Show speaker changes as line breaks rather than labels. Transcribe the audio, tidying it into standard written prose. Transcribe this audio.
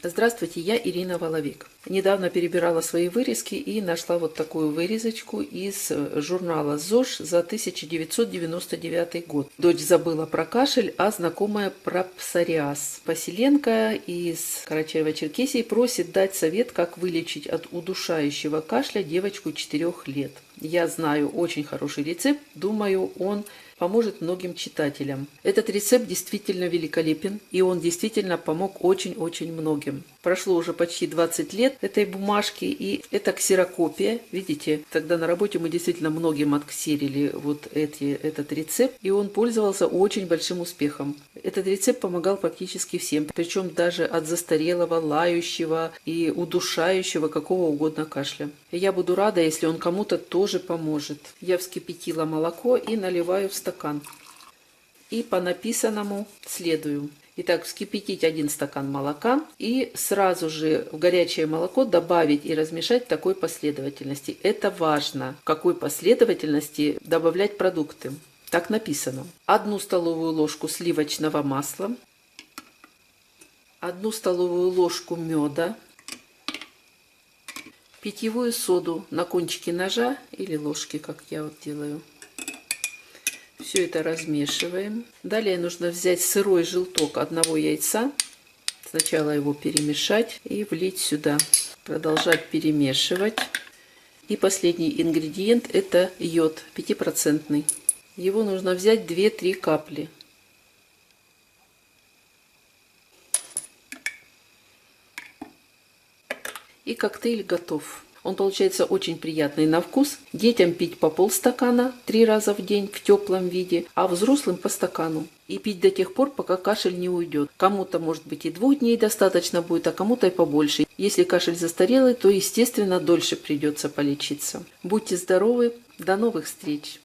Здравствуйте, я Ирина Воловик. Недавно перебирала свои вырезки и нашла вот такую вырезочку из журнала ЗОЖ за 1999 год. Дочь забыла про кашель, а знакомая про псориаз. Поселенка из Карачаево-Черкесии просит дать совет, как вылечить от удушающего кашля девочку 4 лет. Я знаю очень хороший рецепт, думаю, он поможет многим читателям. Этот рецепт действительно великолепен, и он действительно помог очень-очень многим. Прошло уже почти 20 лет этой бумажки, и это ксерокопия. Видите, тогда на работе мы действительно многим отксерили этот рецепт, и он пользовался очень большим успехом. Этот рецепт помогал практически всем, причем даже от застарелого, лающего и удушающего какого угодно кашля. И я буду рада, если он кому-то тоже поможет. Я вскипятила молоко и наливаю в стакан. И по написанному следую. Итак, вскипятить 1 стакан молока и сразу же в горячее молоко добавить и размешать в такой последовательности. Это важно, в какой последовательности добавлять продукты. Так написано. 1 столовую ложку сливочного масла, 1 столовую ложку меда, питьевую соду на кончике ножа или ложки, как я вот делаю. Все это размешиваем. Далее нужно взять сырой желток 1 яйца. Сначала его перемешать и влить сюда. Продолжать перемешивать. И последний ингредиент – это йод 5%. Его нужно взять 2-3 капли. И коктейль готов. Он получается очень приятный на вкус. Детям пить по полстакана 3 раза в день в теплом виде, а взрослым по стакану. И пить до тех пор, пока кашель не уйдет. Кому-то, может быть, и 2 дней достаточно будет, а кому-то и побольше. Если кашель застарелый, то, естественно, дольше придется полечиться. Будьте здоровы, до новых встреч!